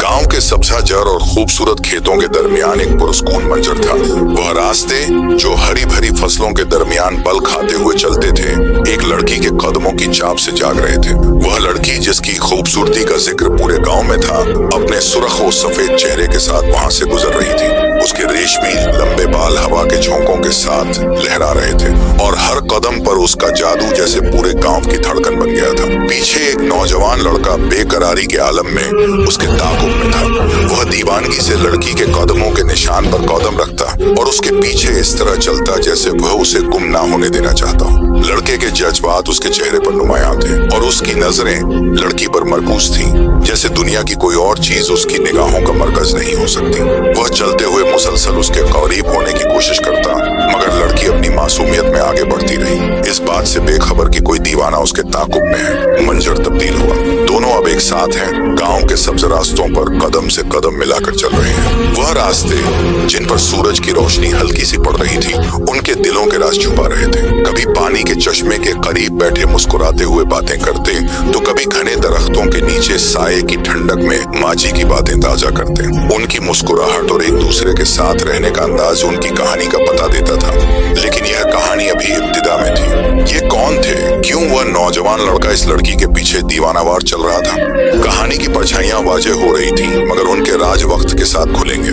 गांव के सब्जा जर और खूबसूरत खेतों के दरमियान एक पुरस्कून मंजर था। वह रास्ते जो हरी भरी फसलों के दरमियान बल खाते हुए चलते थे, एक लड़की के कदमों की चाप से जाग रहे थे। वह लड़की जिसकी खूबसूरती का जिक्र पूरे गांव में था, अपने सुर्ख और सफेद चेहरे के साथ वहां से गुजर रही थी। उसके रेशमी लंबे बाल हवा के झोंकों के साथ लहरा रहे थे और हर कदम पर उसका जादू जैसे पूरे गांव की धड़कन बन गया था। पीछे एक नौजवान लड़का बेकरारी के आलम में उसके ताकुब में था। वह दीवानगी से लड़की के कदमों के निशान पर कदम रखता और उसके पीछे इस तरह चलता जैसे वह उसे गुम ना होने देना चाहता हो। लड़के के जज्बात उसके चेहरे पर नुमायां थे और उसकी नजरें लड़की पर मरकूज थीं, जैसे दुनिया की कोई और चीज उसकी निगाहों का मरकज नहीं हो सकती। वह चलते हुए मुसलसल उसके करीब होने की कोशिश करता, मगर लड़की अपनी मासूमियत में आगे बढ़ती रही, इस बात से बेखबर कि कोई दीवाना उसके ताकुब में है। मंजर तब्दील हुआ। दोनों अब एक साथ हैं, गांव के सब्ज रास्तों पर कदम से कदम मिलाकर चल रहे हैं। वह रास्ते जिन पर सूरज की रोशनी हल्की सी पड़ रही थी, उनके दिलों के राज छुपा रहे थे। कभी पानी के चश्मे के करीब बैठे मुस्कुराते हुए बातें करते, तो कभी घने दरख्तों के नीचे साये की ठंडक में माजी की बातें ताजा करते। उनकी मुस्कुराहट और एक दूसरे के साथ रहने का अंदाज उनकी कहानी का पता देता था। लेकिन यह कहानी अभी इब्तिदा में थी। ये कौन थे? क्यों वह नौजवान लड़का इस लड़की के पीछे दीवानावार चल रहा था? कहानी की परछाइयां वाज़ेह हो रही थी, मगर उनके राज वक्त के साथ खुलेंगे।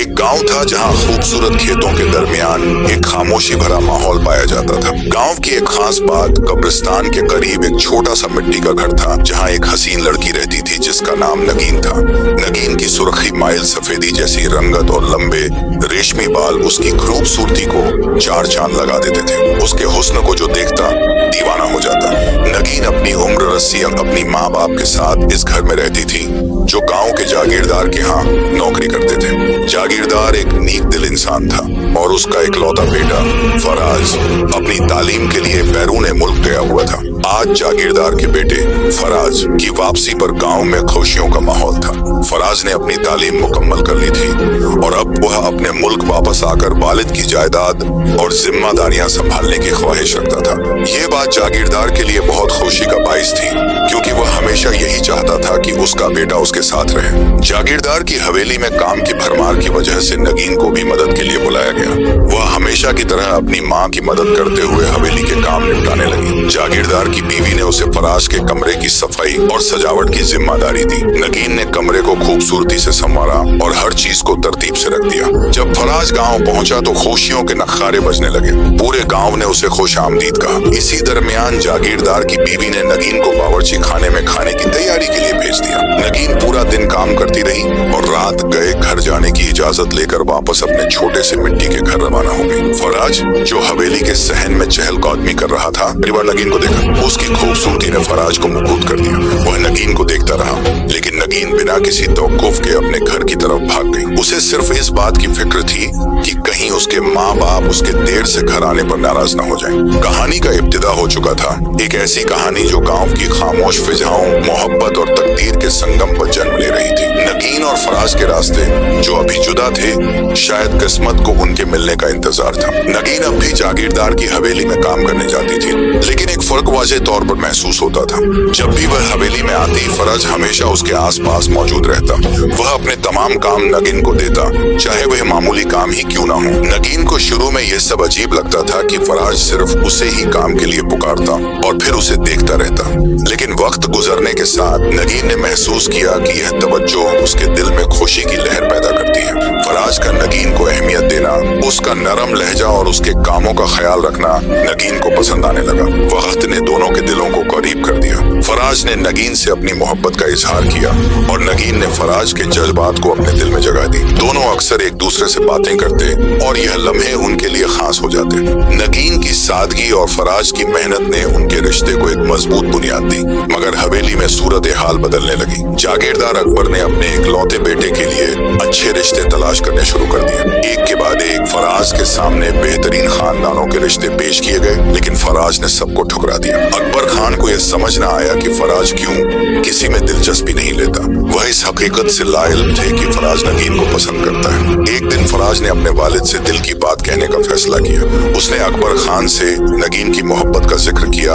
एक गांव था जहां खूबसूरत खेतों के दरमियान एक खामोशी भरा माहौल पाया जाता था। गांव की एक खास बात, कब्रिस्तान के करीब एक छोटा सा मिट्टी का घर था, जहां एक हसीन लड़की रहती थी जिसका नाम नगीन था। नगीन की सुर्खी माइल सफेदी जैसी रंगत और लंबे रेशमी बाल उसकी खूबसूरती को चार चांद लगा देते थे। उसके हुस्न को जो देखता दीवाना हो जाता। नगीन अपनी उम्र रस्सी अपनी माँ बाप के साथ इस घर में रहती थी, जो गांव के जागीरदार के यहाँ नौकरी करते थे। जागीरदार एक नेक दिल इंसान था और उसका इकलौता बेटा फराज अपनी तालीम के लिए बैरून मुल्क गया हुआ था। आज जागीरदार के बेटे फराज की वापसी पर गांव में खुशियों का माहौल था। फराज ने अपनी तालीम मुकम्मल कर ली थी और अब वह अपने मुल्क वापस आकर वालिद की जायदाद और जिम्मेदारियां संभालने की ख्वाहिश रखता था। ये बात जागीरदार के लिए बहुत खुशी का बाइस थी, क्योंकि वह हमेशा यही चाहता था कि उसका बेटा उसके साथ रहे। जागीरदार की हवेली में काम की भरमार की वजह से नगीन को भी मदद के लिए बुलाया गया। वह हमेशा की तरह अपनी माँ की मदद करते हुए हवेली के काम निपटाने लगी। जागीरदार की बीवी ने उसे फराज के कमरे की सफाई और सजावट की जिम्मेदारी दी। नगीन ने कमरे को खूबसूरती से संवारा और हर चीज को तरतीब से रख दिया। जब फराज गांव पहुंचा तो खुशियों के नखारे बजने लगे। पूरे गांव ने उसे खुश आमदीद कहा। इसी दरमियान जागीरदार की बीवी ने नगीन को बावर्ची खाने में खाने की तैयारी के लिए भेज दिया। नगीन पूरा दिन काम करती रही और रात गए घर जाने की इजाजत लेकर वापस अपने छोटे से मिट्टी के घर रवाना हो गई। फराज जो हवेली के सहन में चहलकदमी कर रहा था, पहली बार नगीन को देखा। उसकी खूबसूरती ने फराज को मबहूत कर दिया। वह नगीन को देखता रहा, लेकिन नगीन बिना किसी तवक्कुफ के अपने घर की तरफ भाग गई। उसे सिर्फ इस बात की फिक्र थी कि कहीं उसके माँ बाप उसके देर से घर आने पर नाराज न हो जाएं। कहानी का इब्तिदा हो चुका था। एक ऐसी कहानी जो गांव की खामोश फिजाओं, मोहब्बत और तकदीर के संगम पर जन्म ले रही थी। नगीन और फराज के रास्ते जो अभी जुदा थे, शायद किस्मत को उनके मिलने का इंतजार था। नगीन अब भी जागीरदार की हवेली में काम करने जाती थी, लेकिन एक फर्क वाज़ेह तौर पर महसूस होता था। जब भी वह हवेली में आती, फराज हमेशा उसके आसपास मौजूद रहता। वह अपने तमाम काम नगीन को देता, चाहे वह मामूली काम ही क्यों ना हो। नगीन को शुरू में यह सब अजीब लगता था कि फराज सिर्फ उसे ही काम के लिए पुकारता और फिर उसे देखता रहता। लेकिन वक्त गुजरने के साथ नगीन ने महसूस किया कि यह तवज्जो उसके दिल में खुशी की लहर पैदा करती है। फराज का नगीन को अहमियत देना, उसका नरम लहजा और उसके कामों का ख्याल रखना नगीन को पसंद आने लगा। वक्त ने दोनों के दिलों को करीब कर दिया। फराज ने नगीन से अपनी मोहब्बत का इजहार किया और नगीन ने फराज के जज्बात को अपने दिल में जगह दी। दोनों अक्सर एक दूसरे से बातें करते और यह लम्हे उनके लिए खास हो जाते। नगीन की सादगी और फराज की मेहनत ने उनके रिश्ते को एक मजबूत बुनियाद दी। मगर हवेली में सूरत हाल बदलने लगी। जागीरदार अकबर ने अपने इकलौते बेटे के लिए अच्छे रिश्ते तलाश करने शुरू कर दिए। एक के बाद एक फराज के सामने बेहतरीन खानदानों के रिश्ते पेश किए गए, लेकिन फराज ने सबको ठुकरा दिया। अकबर खान को यह समझ न आया कि फराज क्यों किसी में दिलचस्पी नहीं लेता। वह इस हकीकत से लाइल्म थे कि फराज नगीन को पसंद करता है। एक दिन फराज ने अपने वालिद से दिल की बात कहने का फैसला किया। उसने अकबर खान से नगीन की मोहब्बत का जिक्र किया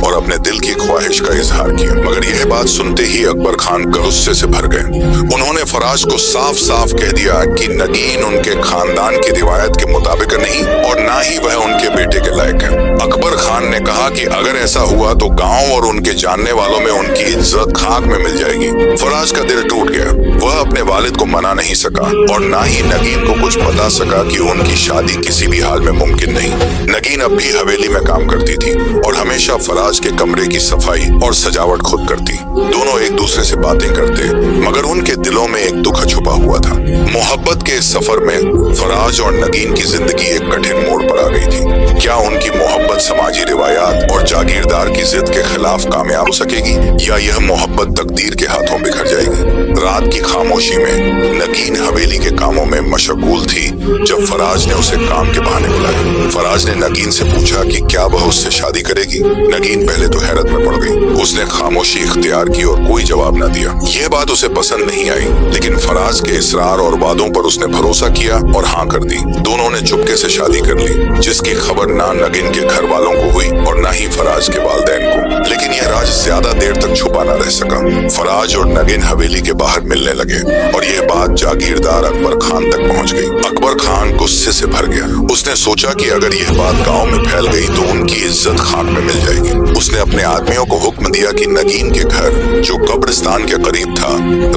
और अपने दिल की ख्वाहिश का इजहार किया। मगर यह बात सुनते ही अकबर खान गुस्से से भर गए। उन्होंने उसने फराज को साफ साफ कह दिया कि नगीन उनके खानदान की रिवायत के मुताबिक नहीं और ना ही वह उनके बेटे के लायक है। अकबर खान ने कहा कि अगर ऐसा हुआ तो गांव और उनके जानने वालों में उनकी इज्जत खाक में मिल जाएगी। फराज का दिल टूट गया। वह अपने वालिद को मना नहीं सका और ना ही नगीन को कुछ बता सका कि उनकी शादी किसी भी हाल में मुमकिन नहीं। नगीन अब भी हवेली में काम करती थी और हमेशा फराज के कमरे की सफाई और सजावट खुद करती। दोनों एक दूसरे से बातें करते, मगर उनके दिलों में एक दुख छुपा हुआ था। मोहब्बत के इस सफर में फराज और नगीन की जिंदगी एक कठिन मोड़ पर आ गई थी। क्या उनकी मोहब्बत समाजी रिवायात और जागीरदार की जिद के खिलाफ कामयाब हो सकेगी या यह मोहब्बत तकदीर के हाथों बिखर जाएगी? रात की खामोशी में नगीन हवेली के कामों में मशगूल थी जब फराज ने उसे काम के बहाने बुलाया। फराज ने नगीन से पूछा कि क्या वह उससे शादी करेगी। नगीन पहले तो हैरत में पड़ गई। उसने खामोशी इख्तियार की और कोई जवाब न दिया। यह बात उसे पसंद नहीं आई, लेकिन फराज के इसरार और वादों पर उसने भरोसा किया और हाँ कर दी। दोनों ने चुपके से शादी कर ली, जिसकी खबर ना नगीन के घर वालों को हुई और ना ही फराज के वालिदैन को। लेकिन यह राज ज्यादा देर तक छुपा न रह सका। फराज और नगीन हवेली के बाहर मिलने लगे और यह बात जागीरदार अकबर खान तक पहुंच गई। अकबर खान गुस्से से भर गया। उसने सोचा कि अगर यह बात गांव में फैल गई तो उनकी इज्जत खाक में मिल जाएगी। उसने अपने आदमियों को हुक्म दिया कि नगीन के घर, जो कब्रिस्तान के करीब था,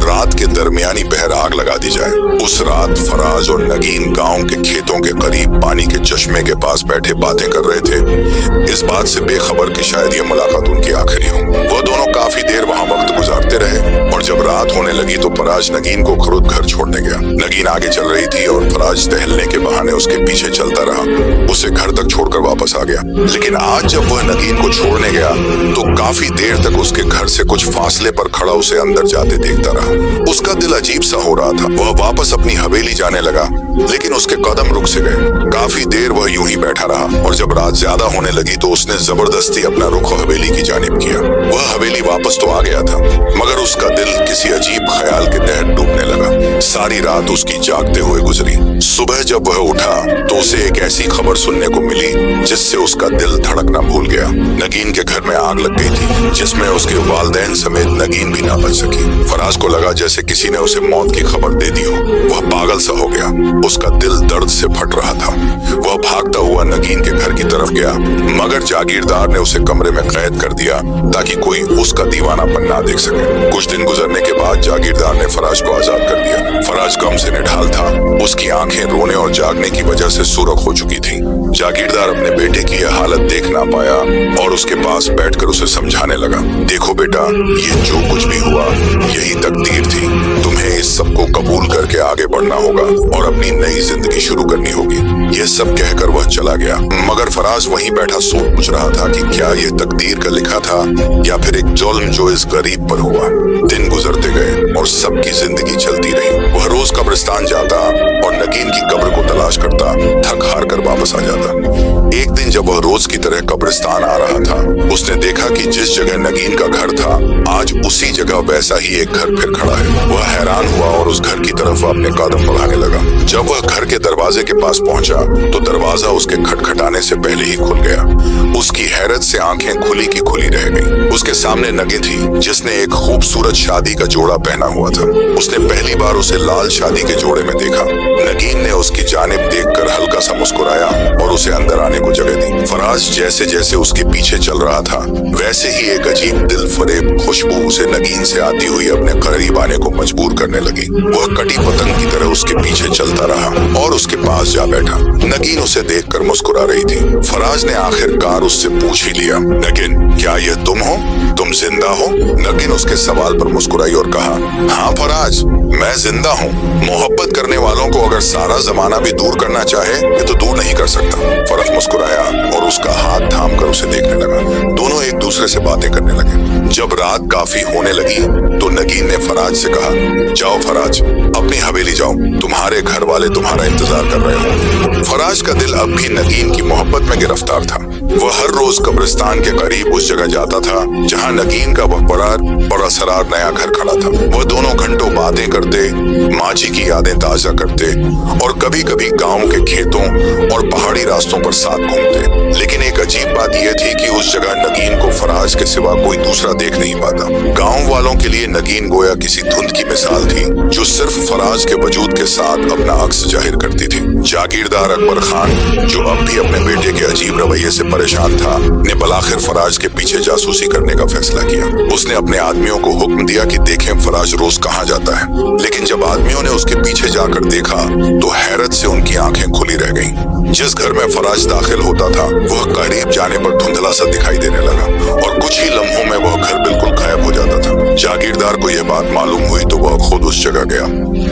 रात के दरमियानी पहर आग लगा दी जाए। उस रात फराज और नगीन गांव के खेतों के करीब पानी के चश्मे के पास बैठे बातें कर रहे थे, इस बात से बेखबर कि शायद यह मुलाकात उनकी आखिरी हो। वह दोनों काफी देर वहां वक्त गुजारते रहे और जब रात होने लगी तो फराज नगीन को खुद घर छोड़ने गया। नगीन आगे चल रही थी और फराज टहलने के बहाने उसके पीछे चलता रहा। उसे घर तक छोड़कर वापस आ गया। लेकिन आज जब वह नगीन को छोड़ने गया तो काफी देर तक उसके घर से कुछ फासले पर खड़ा उसे अंदर जाते देखता रहा। उसका दिल अजीब सा हो रहा था। वह वापस अपनी हवेली जाने लगा, लेकिन उसके कदम रुक से गए। काफी देर वह यूं ही बैठा रहा और जब रात ज्यादा होने लगी तो उसने जबरदस्ती अपना रुख हवेली की जानिब किया। वह हवेली वापस तो आ गया था, मगर उसका दिल किसी अजीब ख्याल के तहत डूबने लगा। सारी रात उसकी जागते हुए गुजरी। सुबह जब वह उठा तो उसे एक ऐसी खबर सुनने को मिली जिससे उसका दिल धड़कना भूल गया। नगीन के घर में आग लग गई थी, जिसमें उसके वालिदैन समेत नगीन भी ना बच सकी। फराज को लगा जैसे किसी ने उसे मौत की खबर दे दी हो। वह पागल सा हो गया। उसका दिल दर्द से फट रहा था। वह भागता हुआ नगीन के घर की तरफ गया, मगर जागीरदार ने उसे कमरे में कैद कर दिया ताकि कोई उसका दीवानापन ना देख सके। कुछ दिन गुजरने के बाद जागीरदार ने फराज को आजाद कर दिया। फराज गम से निढाल था। उसकी आंखें रोने और जागने की वजह से सुर्ख हो चुकी थी। जागीरदार अपने बेटे की यह हालत देख ना पाया और उसके पास बैठकर उसे समझाने लगा, देखो बेटा, ये जो कुछ भी हुआ यही तकदीर थी। तुम्हें इस सब को कबूल करके आगे बढ़ना होगा और अपनी नई जिंदगी शुरू करनी होगी। यह सब कहकर वह चला गया, मगर फराज वहीं बैठा सोच रहा था कि क्या यह तकदीर का लिखा था या फिर एक जुल्म जो इस गरीब पर हुआ। दिन गुजरते गए और सबकी जिंदगी चलती रही। वह रोज कब्रिस्तान जाता और नगीन की कब्र को तलाश करता, थक हार कर वापस आ जाता। एक दिन जब वह रोज की तरह कब्रिस्तान आ रहा था, उसने देखा कि जिस जगह नगीन का घर था, आज उसी जगह वैसा ही एक घर फिर खड़ा है। वह हैरान हुआ और उस घर की तरफ अपने कदम बढ़ाने लगा। जब वह घर के दरवाजे के पास पहुंचा तो दरवाजा उसके खटखटाने से पहले ही खुल गया। उसकी हैरत से आंखें खुली की खुली रह गईं। उसके सामने नगीन थी, जिसने एक खूबसूरत शादी का जोड़ा पहना हुआ था। उसने पहली बार उसे लाल शादी के जोड़े में देखा। नगीन ने उसकी जानिब देखकर हल्का सा मुस्कुराया और उसे अंदर आने को जगह दी। फराज जैसे जैसे उसके पीछे चल रहा था, वैसे ही एक अजीब दिल फरेब खुशबू उसे नगीन से आती हुई अपने करीब आने को मजबूर करने लगी। वह कटी पतंग की तरह उसके पीछे चलता रहा और उसके पास जा बैठा। नगीन उसे देखकर मुस्कुरा रही थी। फराज ने आखिरकार उससे पूछ ही लिया, नगीन, क्या यह तुम हो? तुम जिंदा हो? नगीन उसके सवाल पर मुस्कुराई और कहा, हाँ फराज, मैं जिंदा हूँ। मोहब्बत करने वालों को अगर सारा जमाना भी दूर करना चाहे तो दूर नहीं कर सकता। फराज मुस्कुराया और उसका हाथ थाम कर उसे देखने लगा। दोनों एक दूसरे से बातें करने लगे। जब रात काफी होने लगी तो नगीन ने फराज से कहा, जाओ फराज, अपनी हवेली जाओ, तुम्हारे घर वाले तुम्हारा इंतजार कर रहे हो। फराज का दिल अब भी नगीन की मोहब्बत में गिरफ्तार था। वह हर रोज कब्रिस्तान के करीब उस जगह जाता था जहां नगीन का वह बड़ा असरार नया घर खड़ा था। वह दोनों घंटों बातें करते, माँ जी की यादें ताजा करते और कभी कभी गांव के खेतों और पहाड़ी रास्तों पर साथ घूमते। लेकिन एक अजीब बात यह थी कि उस जगह नगीन को फराज के सिवा कोई दूसरा देख नहीं पाता। गांव वालों के लिए नगीन गोया किसी धुंध की मिसाल थी जो सिर्फ फराज के वजूद के साथ अपना अक्स जाहिर करती थी। जागीरदार अकबर खान, जो अब भी अपने बेटे के अजीब रवैये से परेशान था, ने बलाखिर फराज के पीछे जासूसी करने का फैसला किया। उसने अपने आदमियों को हुक्म दिया कि देखें फराज रोज कहाँ जाता है। लेकिन जब आदमियों ने उसके पीछे जाकर देखा तो हैरत से उनकी आंखें खुली रह गईं। जिस घर में फराज दाखिल होता था वह करीब जाने पर धुंधला सा दिखाई देने लगा और कुछ ही लम्हों में वह घर बिल्कुल गायब हो जाता था। जागीरदार को यह बात मालूम हुई तो वह खुद उस जगह गया।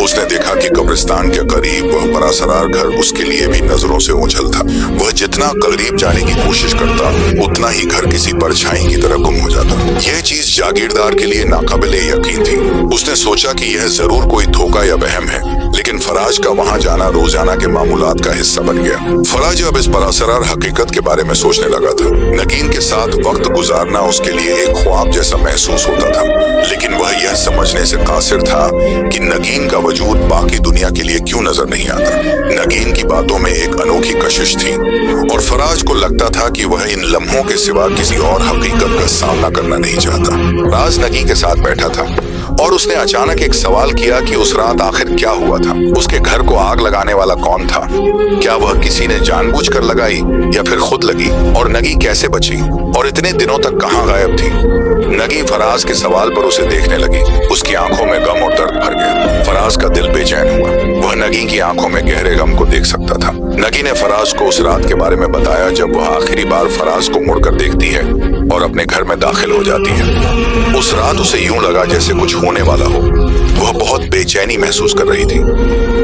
उसने देखा कि कब्रिस्तान के करीब वह बरासरार घर उसके लिए भी नजरों से ओझल था। वह जितना करीब जाने की कोशिश करता उतना ही घर किसी परछाई की तरह गुम हो जाता। यह चीज जागीरदार के लिए नाकाबिले यकीन थी। उसने सोचा कि यह जरूर कोई धोखा या वहम है, लेकिन फराज का वहां जाना रोजाना के मामूलात का हिस्सा बन गया। फराज अब इस बरासरार हकीकत के बारे में सोचने लगा था। नगीन के साथ वक्त गुजारना उसके लिए एक ख्वाब जैसा महसूस होता था, लेकिन वह यह समझने से कासिर था कि नगीन का वजूद बाकी दुनिया के लिए क्यों नजर नहीं आता। नगीन की बातों में एक अनोखी कशिश थी और फराज को लगता था कि वह इन लम्हों के सिवा किसी और हकीकत का सामना करना नहीं चाहता। राज नगीन के साथ बैठा था और उसने अचानक एक सवाल किया कि उस रात आखिर क्या हुआ था। उसके घर को आग लगाने वाला कौन था? क्या वह किसी ने जानबूझकर लगाई या फिर खुद लगी? और नगी कैसे बची और इतने दिनों तक कहाँ गायब थी? नगी फराज के सवाल पर उसे देखने लगी। उसकी आंखों में गम और दर्द भर गया। फराज का दिल बेचैन हुआ। वह नगी की आंखों में गहरे गम को देख सकता था। नगी ने फराज को उस रात के बारे में बताया जब वह आखिरी बार फराज को मुड़कर देखती है और अपने घर में दाखिल हो जाती है। उस रात उसे यूं लगा जैसे कुछ होने वाला हो। वह बहुत बेचैनी महसूस कर रही थी।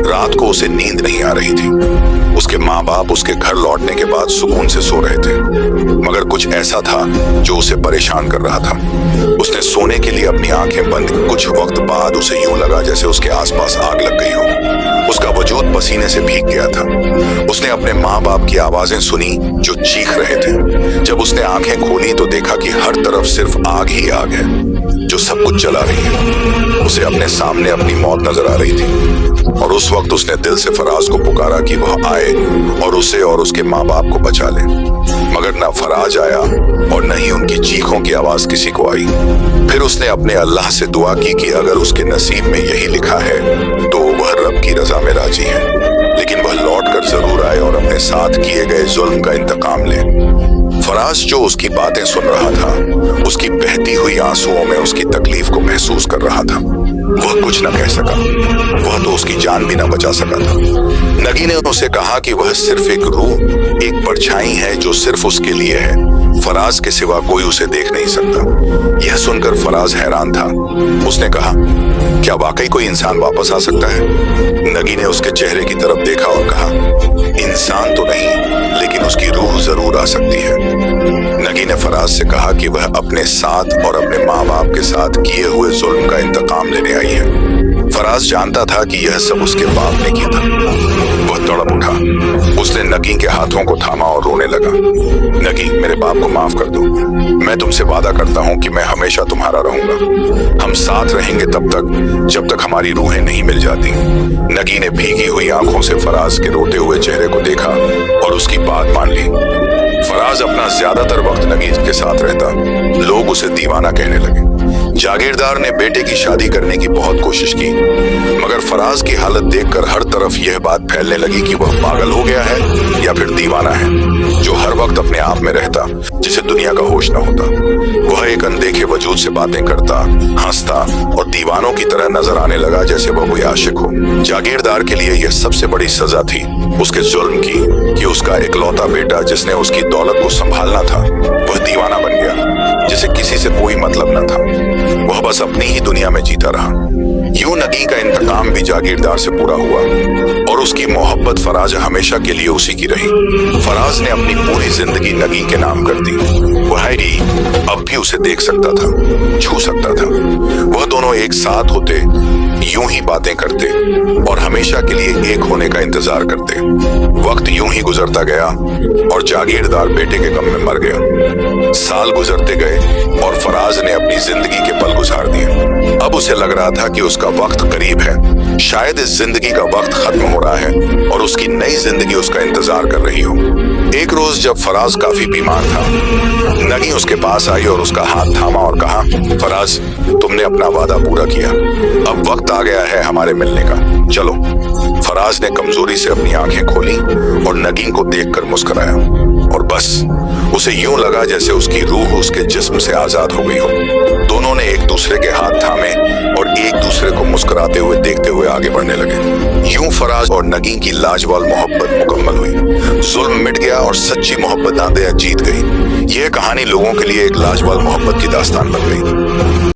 रात को उसे नींद नहीं आ रही थी। उसके माँ बाप उसके घर लौटने के बाद सुकून से सो रहे थे, मगर कुछ ऐसा था जो उसे परेशान कर रहा था। उसने सोने के लिए अपनी आंखें बंद की। कुछ वक्त बाद उसे यूं लगा जैसे उसके आसपास आग लग गई हो। उसका वजूद पसीने से भीग गया था। उसने अपने माँ बाप की आवाजें सुनी जो चीख रहे थे। जब उसने आंखें खोली तो देखा कि हर तरफ सिर्फ आग ही आग है जो सब कुछ जला रही है। उसे अपने सामने अपनी मौत नजर आ रही थी और उस वक्त उसने दिल से फराज को पुकारा कि वह आए और उसे और उसके माँ बाप को बचा ले। मगर न फराज आया और न ही उनकी चीखों की आवाज किसी को आई। फिर उसने अपने अल्लाह से दुआ की कि अगर उसके नसीब में यही लिखा है तो वह रब की रजा में राजी है, लेकिन वह लौट कर जरूर आए और अपने साथ किए गए जुल्म का इंतकाम ले। फराज जो उसकी बातें सुन रहा था, उसकी बहती हुई आंसुओं में उसकी तकलीफ को महसूस कर रहा था। वह कुछ न कह सका। वह तो उसकी जान भी न बचा सका था। नगी ने उसे कहा कि वह सिर्फ एक रूह, एक परछाई है जो सिर्फ उसके लिए है। फराज के सिवा कोई उसे देख नहीं सकता। यह सुनकर फराज हैरान था। उसने कहा, क्या वाकई कोई इंसान वापस आ सकता है? नगी ने उसके चेहरे की तरफ देखा और कहा, इंसान तो नहीं, लेकिन उसकी रूह जरूर आ सकती है। नगी ने फराज से कहा कि वह अपने साथ और अपने माँ बाप के साथ किए हुए जुल्म का इंतकाम लेने आई है। फराज जानता था कि यह सब उसके बाप ने किया था। वह तड़प उठा। उसने नगी के हाथों को थामा और रोने लगा। नगी, मेरे बाप को माफ कर दो। मैं तुमसे वादा करता हूँ कि मैं हमेशा तुम्हारा रहूंगा। हम साथ रहेंगे तब तक जब तक हमारी रूहें नहीं मिल जाती। नगी ने भीगी हुई आंखों से फराज के रोते हुए चेहरे को देखा और उसकी बात मान ली। फराज अपना ज्यादातर वक्त नगी के साथ रहता। लोग उसे दीवाना कहने लगे। जागीरदार ने बेटे की शादी करने की बहुत कोशिश की, मगर फराज की हालत देखकर हर तरफ यह बात फैलने लगी कि वह पागल हो गया है या फिर दीवाना है जो हर वक्त अपने आप में रहता, जिसे दुनिया का होश न होता। वह एक अनदेखे वजूद से बातें करता, हंसता और दीवानों की तरह नजर आने लगा जैसे वह कोई आशिक हो। जागीरदार के लिए यह सबसे बड़ी सजा थी उसके जुल्म की कि उसका इकलौता बेटा जिसने उसकी दौलत को संभालना था, वह दीवाना बन गया जिसे किसी से कोई मतलब न था। वह बस अपनी ही दुनिया में जीता रहा। यूं नगी का इंतकाम भी जागीरदार से पूरा हुआ और उसकी मोहब्बत फराज हमेशा के लिए उसी की रही। फराज ने अपनी पूरी जिंदगी नगी के नाम कर दी। वह अब भी उसे देख सकता था, छू सकता था। वह दोनों एक साथ होते, यूं ही बातें करते और हमेशा के लिए एक होने का इंतजार करते। वक्त यूं ही गुजरता गया और जागीरदार बेटे के गम में मर गया। साल गुजरते गए और फराज ने अपनी जिंदगी के पल गुजार दिए। अब उसे लग रहा था कि उसका वक्त करीब है। शायद इस जिंदगी का वक्त खत्म हो रहा है और उसकी नई जिंदगी उसका इंतजार कर रही हो। एक रोज जब फराज काफी बीमार था, नगी उसके पास आई और उसका हाथ थामा और कहा, फराज, तुमने अपना वादा पूरा किया, अब वक्त आ गया है हमारे मिलने का, चलो। फराज ने कमजोरी से अपनी आंखें खोली और नगीन को देखकर मुस्कुराया, और बस उसे यूं लगा जैसे उसकी रूह उसके जिस्म से आजाद हो गई हो। दोनों ने एक दूसरे के हाथ थामे और एक दूसरे को मुस्कुराते हुए देखते हुए आगे बढ़ने लगे। यूं फराज और नगीन की लाजवाब मोहब्बत मुकम्मल हुई। जुल्म मिट गया और सच्ची मोहब्बत जीत गई। यह कहानी लोगों के लिए एक लाजवाब मोहब्बत की दास्तान बन गई।